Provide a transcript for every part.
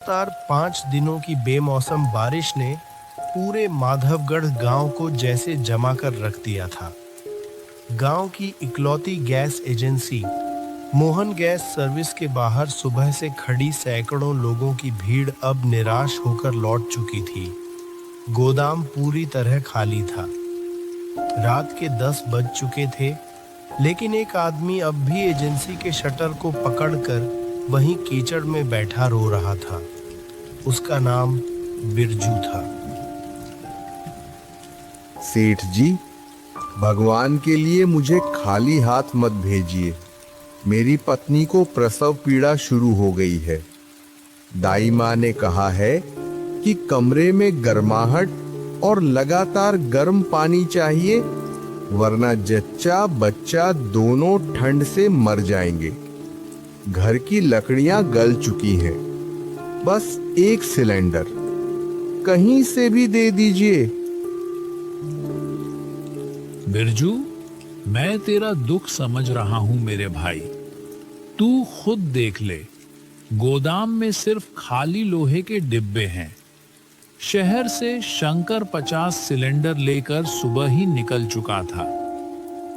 लगातार 5 दिनों की बेमौसम बारिश ने पूरे माधवगढ़ गांव को जैसे जमा कर रख दिया था। गांव की इकलौती gas agency Mohan gas service के बाहर सुबह से खड़ी सैकड़ों लोगों की भीड़ अब निराश होकर लौट चुकी थी। गोदाम पूरी तरह खाली था। रात के 10 बज चुके थे, लेकिन एक आदमी अब भी एजेंसी के शटर को पकड़कर वहीं कीचड़ में बैठा रो रहा था। उसका नाम बिरजू था। सेठ जी, भगवान के लिए मुझे खाली हाथ मत भेजिए। मेरी पत्नी को प्रसव पीड़ा शुरू हो गई है। दाई माँ ने कहा है कि कमरे में गर्माहट और लगातार गर्म पानी चाहिए, वरना जच्चा बच्चा दोनों ठंड से मर जाएंगे। घर की लकड़ियां गल चुकी हैं। बस एक सिलेंडर कहीं से भी दे दीजिए। बिरजू, मैं तेरा दुख समझ रहा हूं मेरे भाई। तू खुद देख ले, गोदाम में सिर्फ खाली लोहे के डिब्बे हैं। शहर से शंकर 50 सिलेंडर लेकर सुबह ही निकल चुका था।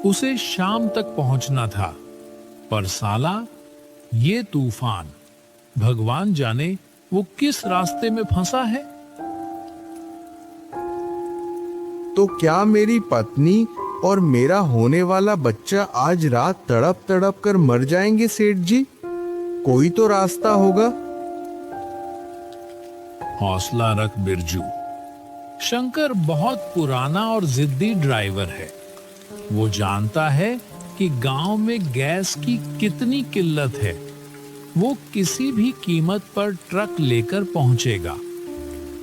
उसे शाम तक पहुंचना था, पर साला ये तूफान, भगवान जाने वो किस रास्ते में फंसा है। तो क्या मेरी पत्नी और मेरा होने वाला बच्चा आज रात तड़प तड़प कर मर जाएंगे सेठ जी? कोई तो रास्ता होगा। हौसला रख बिरजू। शंकर बहुत पुराना और जिद्दी ड्राइवर है। वो जानता है कि गांव में गैस की कितनी किल्लत है। वो किसी भी कीमत पर ट्रक लेकर पहुंचेगा।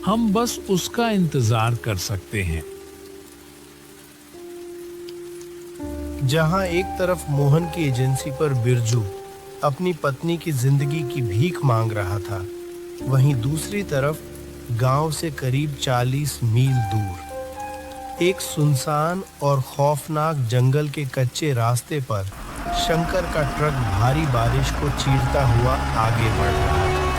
हम बस उसका इंतजार कर सकते हैं। जहां एक तरफ मोहन की एजेंसी पर बिरजू अपनी पत्नी की जिंदगी की भीख मांग रहा था, वहीं दूसरी तरफ गांव से करीब 40 मील दूर एक सुनसान और खौफनाक जंगल के कच्चे रास्ते पर शंकर का ट्रक भारी बारिश को चीरता हुआ आगे बढ़ रहा था।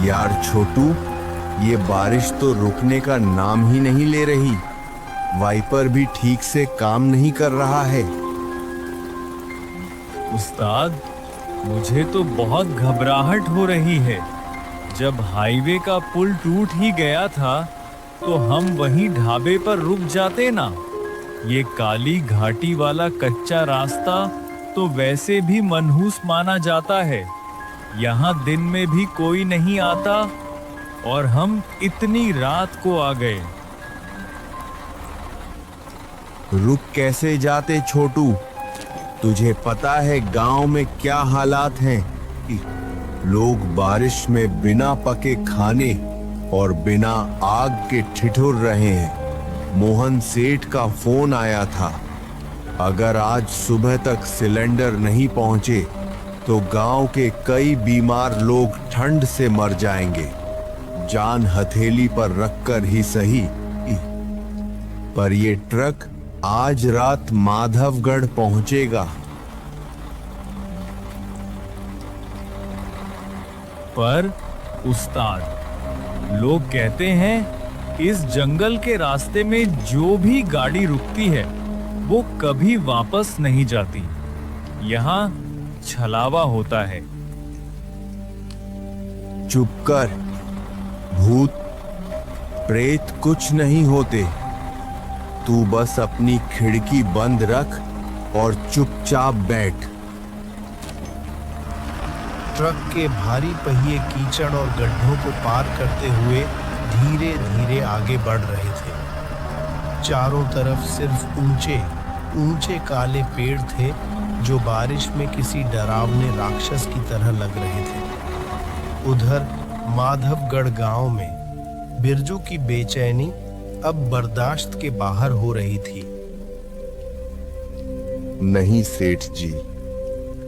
यार छोटू, ये बारिश तो रुकने का नाम ही नहीं ले रही। वाइपर भी ठीक से काम नहीं कर रहा है। उस्ताद, मुझे तो बहुत घबराहट हो रही है। जब हाईवे का पुल टूट ही गया था तो हम वहीं ढाबे पर रुक जाते ना। ये काली घाटी वाला कच्चा रास्ता तो वैसे भी मनहूस माना जाता है। यहाँ दिन में भी कोई नहीं आता और हम इतनी रात को आ गए। रुक कैसे जाते छोटू? तुझे पता है गांव में क्या हालात हैं? लोग बारिश में बिना पके खाने और बिना आग के ठिठुर रहे हैं। मोहन सेठ का फोन आया था, अगर आज सुबह तक सिलेंडर नहीं पहुंचे तो गांव के कई बीमार लोग ठंड से मर जाएंगे। जान हथेली पर रखकर ही सही, पर ये ट्रक आज रात माधवगढ़ पहुंचेगा। पर उस्ताद, लोग कहते हैं इस जंगल के रास्ते में जो भी गाड़ी रुकती है वो कभी वापस नहीं जाती। यहाँ छलावा होता है। चुप कर। भूत प्रेत कुछ नहीं होते। तू बस अपनी खिड़की बंद रख और चुपचाप बैठ। ट्रक के भारी पहिए कीचड़ और गड्ढों को पार करते हुए धीरे धीरे आगे बढ़ रहे थे। चारों तरफ सिर्फ ऊंचे ऊंचे काले पेड़ थे जो बारिश में किसी डरावने राक्षस की तरह लग रहे थे। उधर माधवगढ़ गांव में बिरजू की बेचैनी अब बर्दाश्त के बाहर हो रही थी। नहीं सेठ जी,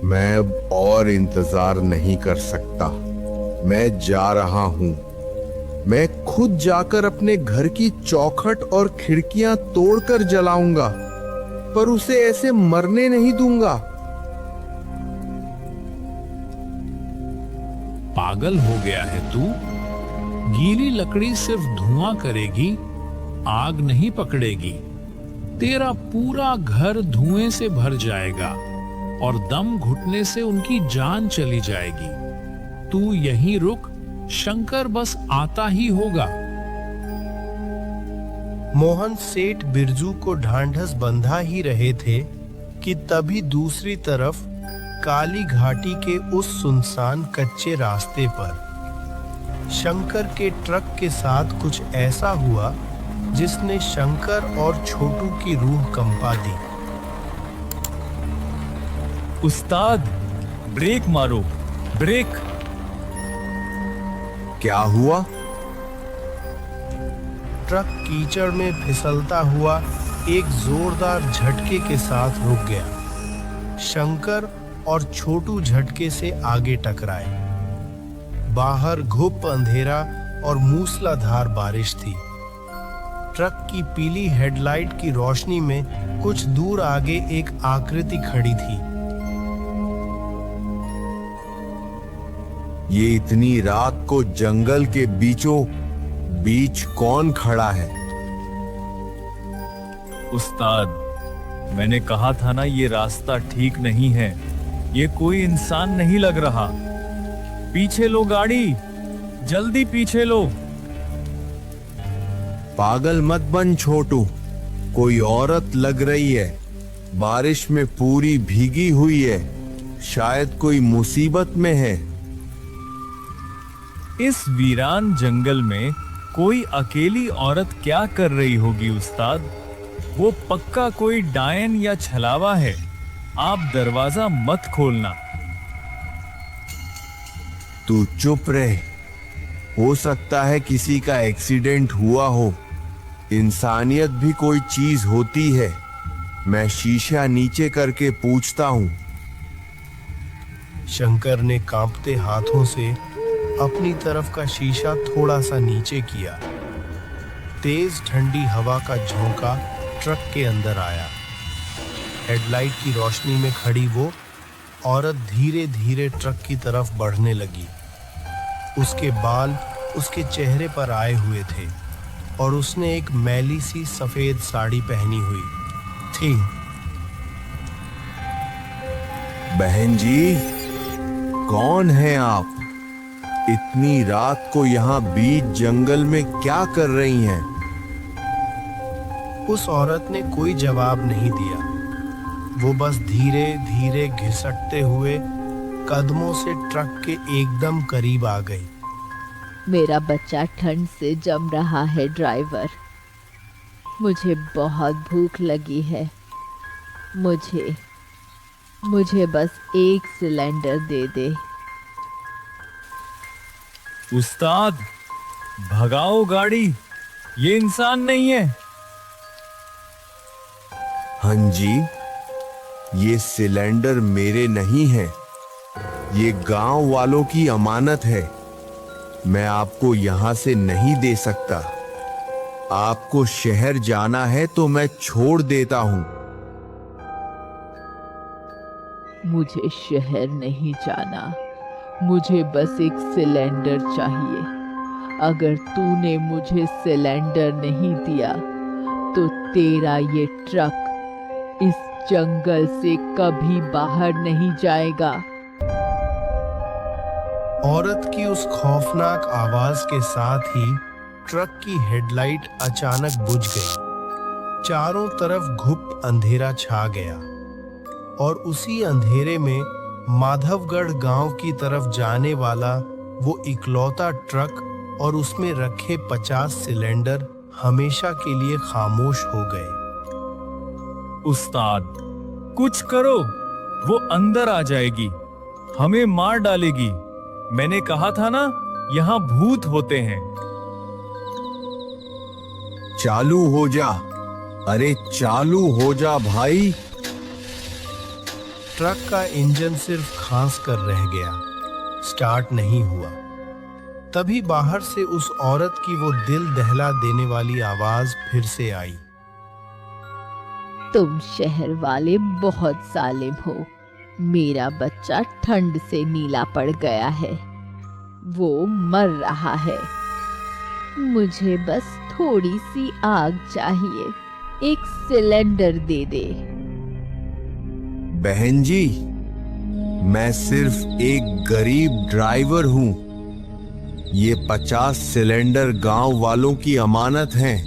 मैं अब और इंतजार नहीं कर सकता। मैं जा रहा हूं। मैं खुद जाकर अपने घर की चौखट और खिड़कियां तोड़कर जलाऊंगा, पर उसे ऐसे मरने नहीं दूंगा। पागल हो गया है तू? गीली लकड़ी सिर्फ धुआं करेगी, आग नहीं पकड़ेगी। तेरा पूरा घर धुएं से भर जाएगा और दम घुटने से उनकी जान चली जाएगी। तू यहीं रुक, शंकर बस आता ही होगा। मोहन सेठ बिरजू को ढांढस बंधा ही रहे थे कि तभी दूसरी तरफ काली घाटी के उस सुनसान कच्चे रास्ते पर शंकर के ट्रक के साथ कुछ ऐसा हुआ जिसने शंकर और छोटू की रूह कंपा दी। उस्ताद, ब्रेक मारो, ब्रेक। क्या हुआ? ट्रक कीचड़ में फिसलता हुआ एक जोरदार झटके के साथ रुक गया। शंकर और छोटू झटके से आगे टकराए। बाहर घुप अंधेरा और मूसलाधार बारिश थी। ट्रक की पीली हेडलाइट की रोशनी में कुछ दूर आगे एक आकृति खड़ी थी। ये इतनी रात को जंगल के बीचों बीच कौन खड़ा है? उस्ताद, मैंने कहा था ना, ये रास्ता ठीक नहीं है। ये कोई इंसान नहीं लग रहा। पीछे लो गाड़ी, जल्दी पीछे लो। पागल मत बन छोटू, कोई औरत लग रही है। बारिश में पूरी भीगी हुई है, शायद कोई मुसीबत में है। इस वीरान जंगल में कोई अकेली औरत क्या कर रही होगी उस्ताद? वो पक्का कोई डायन या छलावा है। आप दरवाजा मत खोलना। तू चुप रहे, हो सकता है किसी का एक्सीडेंट हुआ हो। इंसानियत भी कोई चीज होती है। मैं शीशा नीचे करके पूछता हूं। शंकर ने कांपते हाथों से अपनी तरफ का शीशा थोड़ा सा नीचे किया। तेज ठंडी हवा का झोंका ट्रक के अंदर आया। हेडलाइट की रोशनी में खड़ी वो औरत धीरे धीरे ट्रक की तरफ बढ़ने लगी। उसके बाल उसके चेहरे पर आए हुए थे और उसने एक मैली सी सफेद साड़ी पहनी हुई थी। बहन जी, कौन हैं आप? इतनी रात को यहाँ बीच जंगल में क्या कर रही हैं? उस औरत ने कोई जवाब नहीं दिया। वो बस धीरे धीरे घिसटते हुए कदमों से ट्रक के एकदम करीब आ गई। मेरा बच्चा ठंड से जम रहा है ड्राइवर। मुझे बहुत भूख लगी है। मुझे बस एक सिलेंडर दे दे। उस्ताद, भगाओ गाड़ी, ये इंसान नहीं है। हाँ जी, ये सिलेंडर मेरे नहीं है, ये गांव वालों की अमानत है। मैं आपको यहां से नहीं दे सकता। आपको शहर जाना है तो मैं छोड़ देता हूं। मुझे शहर नहीं जाना, मुझे बस एक सिलेंडर चाहिए। अगर तूने मुझे सिलेंडर नहीं दिया तो तेरा ये ट्रक इस जंगल से कभी बाहर नहीं जाएगा। औरत की उस खौफनाक आवाज के साथ ही ट्रक की हेडलाइट अचानक बुझ गई। चारों तरफ घुप अंधेरा छा गया और उसी अंधेरे में माधवगढ़ गांव की तरफ जाने वाला वो इकलौता ट्रक और उसमें रखे 50 सिलेंडर हमेशा के लिए खामोश हो गए। उस्ताद, कुछ करो, वो अंदर आ जाएगी, हमें मार डालेगी। मैंने कहा था ना, यहाँ भूत होते हैं। चालू हो जा, अरे चालू हो जा भाई। ट्रक का इंजन सिर्फ खांस कर रह गया, स्टार्ट नहीं हुआ। तभी बाहर से उस औरत की वो दिल दहला देने वाली आवाज फिर से आई। तुम शहर वाले बहुत जालिम हो। मेरा बच्चा ठंड से नीला पड़ गया है। वो मर रहा है। मुझे बस थोड़ी सी आग चाहिए, एक सिलेंडर दे दे। बहन जी, मैं सिर्फ एक गरीब ड्राइवर हूँ। ये 50 सिलेंडर गांव वालों की अमानत हैं।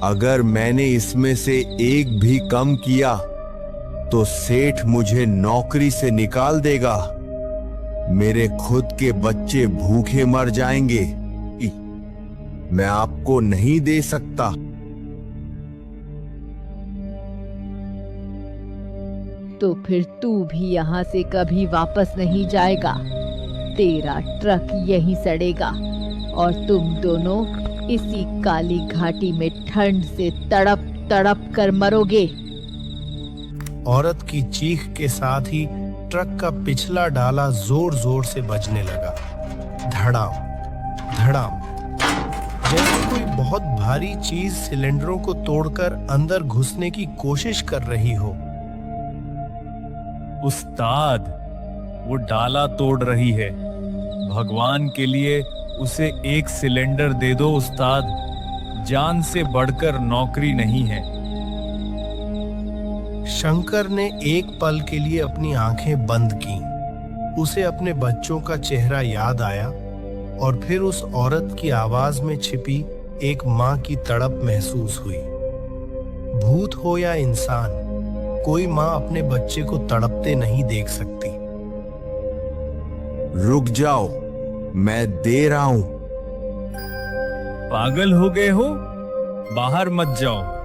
अगर मैंने इसमें से एक भी कम किया तो सेठ मुझे नौकरी से निकाल देगा। मेरे खुद के बच्चे भूखे मर जाएंगे। मैं आपको नहीं दे सकता। तो फिर तू भी यहाँ से कभी वापस नहीं जाएगा। तेरा ट्रक यहीं सड़ेगा और तुम दोनों इसी काली घाटी में ठंड से तड़प तड़प कर मरोगे। औरत की चीख के साथ ही ट्रक का पिछला डाला जोर जोर से बजने लगा। धड़ाम धड़ाम, जैसे कोई बहुत भारी चीज सिलेंडरों को तोड़कर अंदर घुसने की कोशिश कर रही हो। उस्ताद, वो डाला तोड़ रही है। भगवान के लिए उसे एक सिलेंडर दे दो उस्ताद। जान से बढ़कर नौकरी नहीं है। शंकर ने एक पल के लिए अपनी आंखें बंद की। उसे अपने बच्चों का चेहरा याद आया और फिर उस औरत की आवाज में छिपी एक माँ की तड़प महसूस हुई। भूत हो या इंसान, कोई माँ अपने बच्चे को तड़पते नहीं देख सकती। रुक जाओ, मैं दे रहा हूं। पागल हो गए हो? बाहर मत जाओ।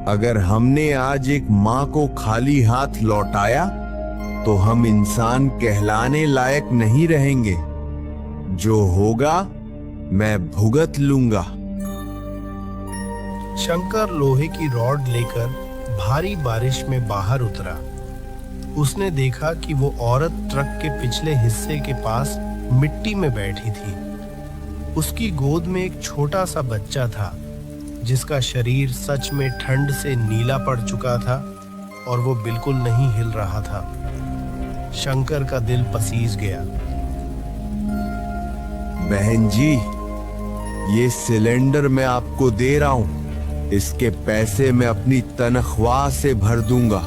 अगर हमने आज एक माँ को खाली हाथ लौटाया तो हम इंसान कहलाने लायक नहीं रहेंगे। जो होगा मैं भुगत लूंगा। शंकर लोहे की रॉड लेकर भारी बारिश में बाहर उतरा। उसने देखा कि वो औरत ट्रक के पिछले हिस्से के पास मिट्टी में बैठी थी। उसकी गोद में एक छोटा सा बच्चा था जिसका शरीर सच में ठंड से नीला पड़ चुका था और वो बिल्कुल नहीं हिल रहा था। शंकर का दिल पसीज गया। बहन जी, ये सिलेंडर मैं आपको दे रहा हूं। इसके पैसे मैं अपनी तनख्वाह से भर दूंगा।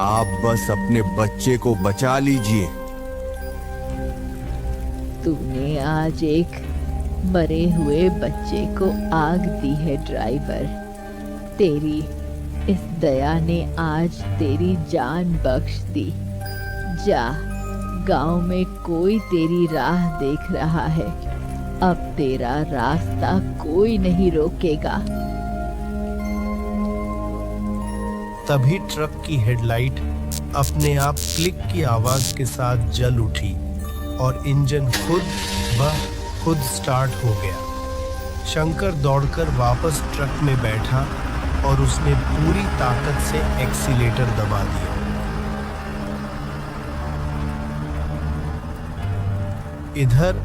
आप बस अपने बच्चे को बचा लीजिए। तूने आज एक मरे हुए बच्चे को आग दी है ड्राइवर। तेरी इस दया ने आज तेरी जान बख्श दी। जा, गांव में कोई तेरी राह देख रहा है। अब तेरा रास्ता कोई नहीं रोकेगा। तभी ट्रक की हेडलाइट अपने आप क्लिक की आवाज के साथ जल उठी और इंजन खुद स्टार्ट हो गया। शंकर दौड़कर वापस ट्रक में बैठा और उसने पूरी ताकत से एक्सीलेटर दबा दिया। इधर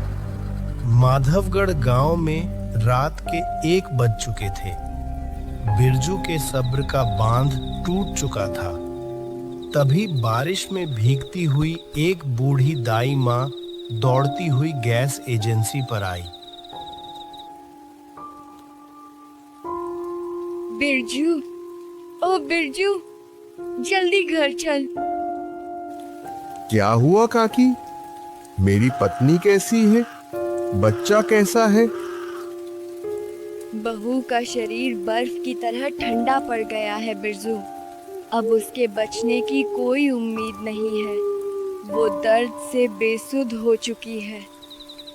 माधवगढ़ गांव में रात के 1 बज चुके थे। बिरजू के सब्र का बांध टूट चुका था। तभी बारिश में भीगती हुई एक बूढ़ी दाई माँ दौड़ती हुई गैस एजेंसी पर आई। बिरजू, ओ बिरजू, जल्दी घर चल। क्या हुआ काकी? मेरी पत्नी कैसी है? बच्चा कैसा है? बहू का शरीर बर्फ की तरह ठंडा पड़ गया है बिरजू। अब उसके बचने की कोई उम्मीद नहीं है। वो दर्द से बेसुध हो चुकी है।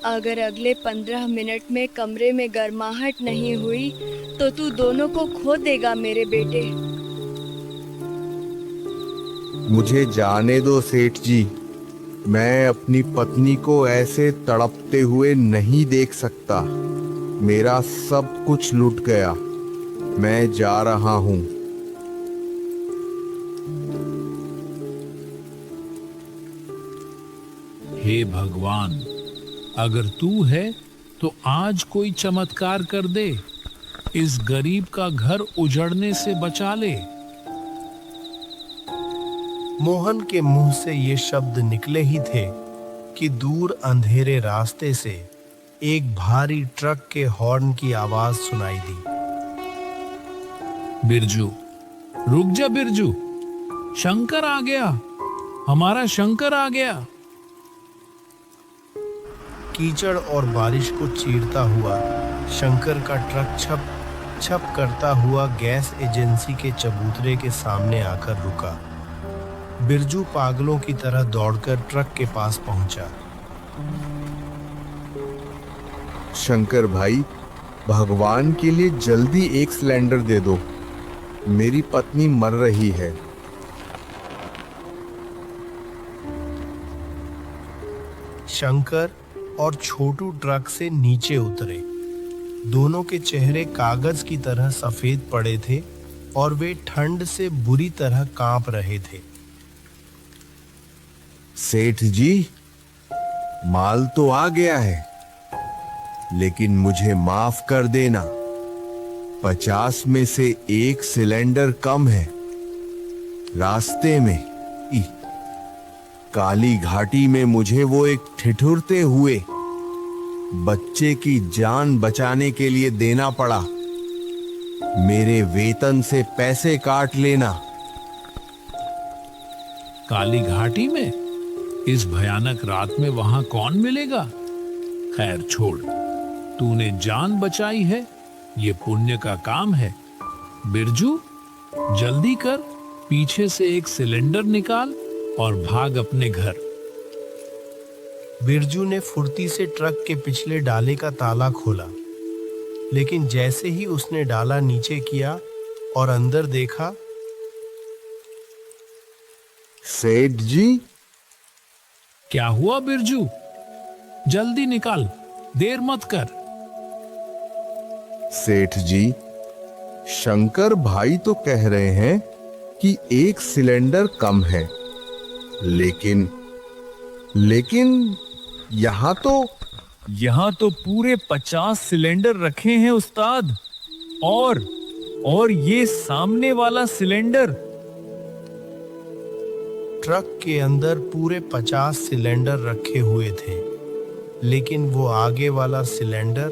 अगर अगले 15 मिनट में कमरे में गर्माहट नहीं हुई तो तू दोनों को खो देगा मेरे बेटे। मुझे जाने दो सेठ जी। मैं अपनी पत्नी को ऐसे तड़पते हुए नहीं देख सकता। मेरा सब कुछ लुट गया। मैं जा रहा हूं। हे भगवान, अगर तू है तो आज कोई चमत्कार कर दे। इस गरीब का घर उजड़ने से बचा ले। मोहन के मुंह से ये शब्द निकले ही थे कि दूर अंधेरे रास्ते से एक भारी ट्रक के हॉर्न की आवाज सुनाई दी। बिरजू, रुक जा बिरजू, शंकर आ गया, हमारा शंकर आ गया। कीचड़ और बारिश को चीरता हुआ शंकर का ट्रक छप छप करता हुआ गैस एजेंसी के चबूतरे के सामने आकर रुका। बिरजू पागलों की तरह दौड़कर ट्रक के पास पहुंचा। शंकर भाई, भगवान के लिए जल्दी एक सिलेंडर दे दो, मेरी पत्नी मर रही है। शंकर और छोटू ट्रक से नीचे उतरे। दोनों के चेहरे कागज की तरह सफेद पड़े थे और वे ठंड से बुरी तरह कांप रहे थे। सेठ जी, माल तो आ गया है, लेकिन मुझे माफ कर देना, 50 में से एक सिलेंडर कम है। रास्ते में काली घाटी में मुझे वो एक ठिठुरते हुए बच्चे की जान बचाने के लिए देना पड़ा। मेरे वेतन से पैसे काट लेना। काली घाटी में इस भयानक रात में वहां कौन मिलेगा? खैर छोड़, तूने जान बचाई है, ये पुण्य का काम है। बिरजू, जल्दी कर, पीछे से एक सिलेंडर निकाल और भाग अपने घर। बिरजू ने फुर्ती से ट्रक के पिछले डाले का ताला खोला, लेकिन जैसे ही उसने डाला नीचे किया और अंदर देखा, सेठ जी, क्या हुआ बिरजू? जल्दी निकाल, देर मत कर। सेठ जी, शंकर भाई तो कह रहे हैं कि एक सिलेंडर कम है, लेकिन यहाँ तो पूरे 50 सिलेंडर रखे हैं उस्ताद। और ये सामने वाला सिलेंडर। ट्रक के अंदर पूरे 50 सिलेंडर रखे हुए थे, लेकिन वो आगे वाला सिलेंडर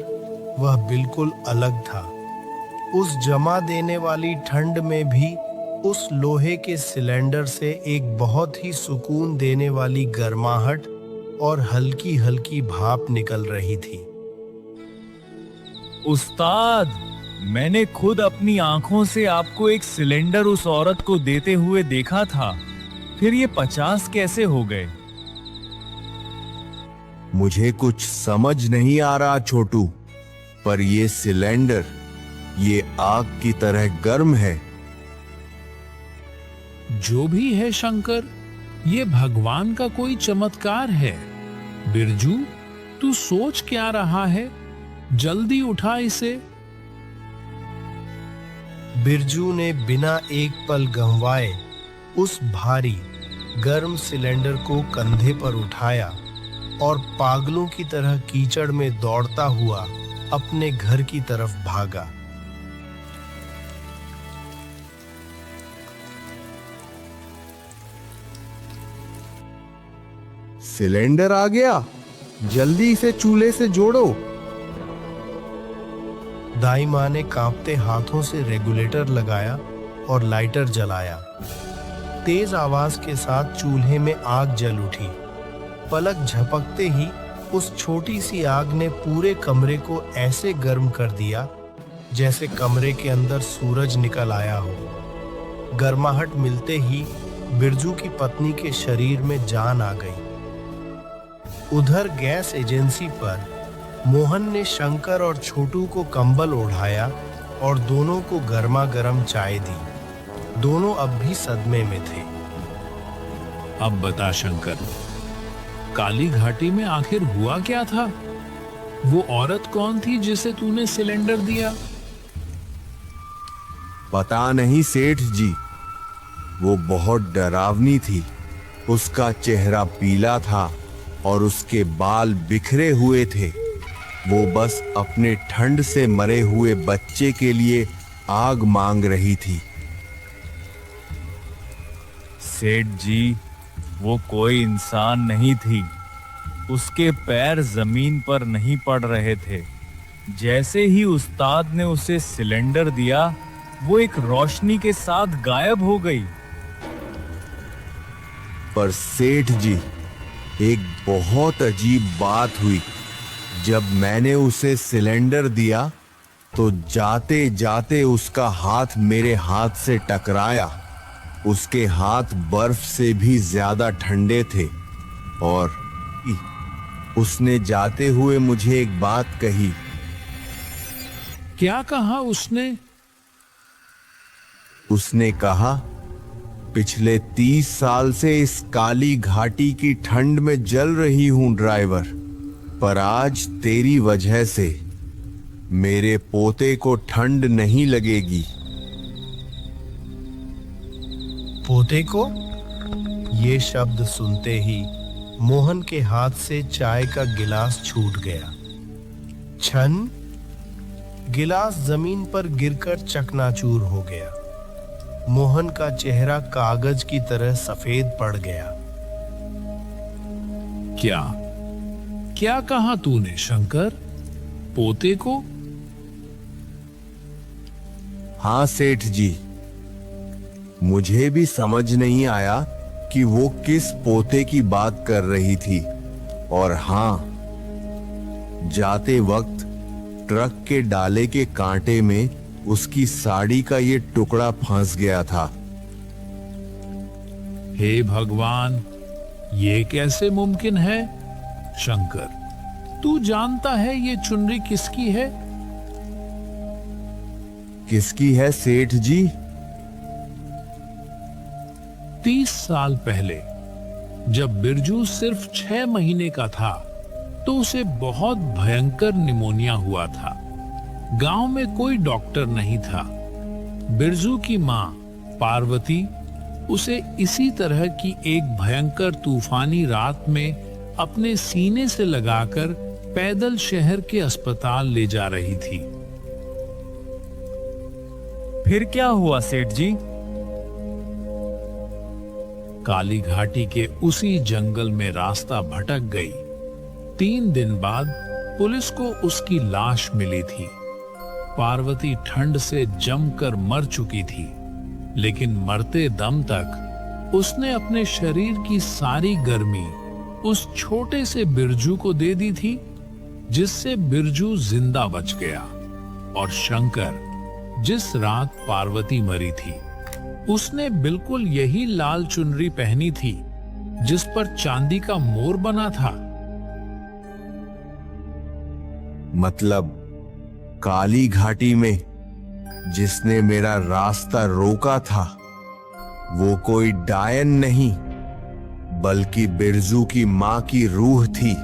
वह बिल्कुल अलग था। उस जमा देने वाली ठंड में भी उस लोहे के सिलेंडर से एक बहुत ही सुकून देने वाली गर्माहट और हल्की हल्की भाप निकल रही थी। उस्ताद, मैंने खुद अपनी आंखों से आपको एक सिलेंडर उस औरत को देते हुए देखा था, फिर ये 50 कैसे हो गए? मुझे कुछ समझ नहीं आ रहा छोटू, पर ये सिलेंडर ये आग की तरह गर्म है। जो भी है शंकर, ये भगवान का कोई चमत्कार है। बिरजू, तू सोच क्या रहा है? जल्दी उठा इसे। बिरजू ने बिना एक पल गंवाए उस भारी गर्म सिलेंडर को कंधे पर उठाया और पागलों की तरह कीचड़ में दौड़ता हुआ अपने घर की तरफ भागा। सिलेंडर आ गया, जल्दी इसे चूल्हे से जोड़ो। दाई माँ ने कांपते हाथों से रेगुलेटर लगाया और लाइटर जलाया। तेज आवाज के साथ चूल्हे में आग जल उठी। पलक झपकते ही उस छोटी सी आग ने पूरे कमरे को ऐसे गर्म कर दिया जैसे कमरे के अंदर सूरज निकल आया हो। गर्माहट मिलते ही बिरजू की पत्नी के शरीर में जान आ गई। उधर गैस एजेंसी पर मोहन ने शंकर और छोटू को कंबल ओढ़ाया और दोनों को गर्मा गर्म चाय दी। दोनों अब भी सदमे में थे। अब बता शंकर, काली घाटी में आखिर हुआ क्या था? वो औरत कौन थी जिसे तूने सिलेंडर दिया? पता नहीं सेठ जी, वो बहुत डरावनी थी। उसका चेहरा पीला था और उसके बाल बिखरे हुए थे। वो बस अपने ठंड से मरे हुए बच्चे के लिए आग मांग रही थी। सेठ जी, वो कोई इंसान नहीं थी, उसके पैर जमीन पर नहीं पड़ रहे थे। जैसे ही उस्ताद ने उसे सिलेंडर दिया, वो एक रोशनी के साथ गायब हो गई। पर सेठ जी, एक बहुत अजीब बात हुई। जब मैंने उसे सिलेंडर दिया तो जाते जाते उसका हाथ मेरे हाथ से टकराया। उसके हाथ बर्फ से भी ज्यादा ठंडे थे और उसने जाते हुए मुझे एक बात कही। क्या कहा उसने? उसने कहा, पिछले 30 साल से इस काली घाटी की ठंड में जल रही हूं ड्राइवर, पर आज तेरी वजह से मेरे पोते को ठंड नहीं लगेगी। पोते को? ये शब्द सुनते ही मोहन के हाथ से चाय का गिलास छूट गया। छन, गिलास जमीन पर गिरकर चकनाचूर हो गया। मोहन का चेहरा कागज की तरह सफेद पड़ गया। क्या क्या कहा तूने शंकर? पोते को? हाँ सेठ जी, मुझे भी समझ नहीं आया कि वो किस पोते की बात कर रही थी। और हाँ, जाते वक्त ट्रक के डाले के कांटे में उसकी साड़ी का ये टुकड़ा फंस गया था। हे भगवान, ये कैसे मुमकिन है? शंकर, तू जानता है ये चुनरी किसकी है? किसकी है सेठ जी? 30 साल पहले जब बिरजू सिर्फ 6 महीने का था तो उसे बहुत भयंकर निमोनिया हुआ था। गांव में कोई डॉक्टर नहीं था। बिरजू की मां पार्वती उसे इसी तरह की एक भयंकर तूफानी रात में अपने सीने से लगाकर पैदल शहर के अस्पताल ले जा रही थी। फिर क्या हुआ सेठ जी? काली घाटी के उसी जंगल में रास्ता भटक गई। 3 दिन बाद पुलिस को उसकी लाश मिली थी। पार्वती ठंड से जमकर मर चुकी थी, लेकिन मरते दम तक उसने अपने शरीर की सारी गर्मी उस छोटे से बिरजू को दे दी थी, जिससे बिरजू जिंदा बच गया। और शंकर, जिस रात पार्वती मरी थी, उसने बिल्कुल यही लाल चुनरी पहनी थी जिस पर चांदी का मोर बना था। मतलब काली घाटी में जिसने मेरा रास्ता रोका था, वो कोई डायन नहीं, बल्कि बिरजू की मां की रूह थी।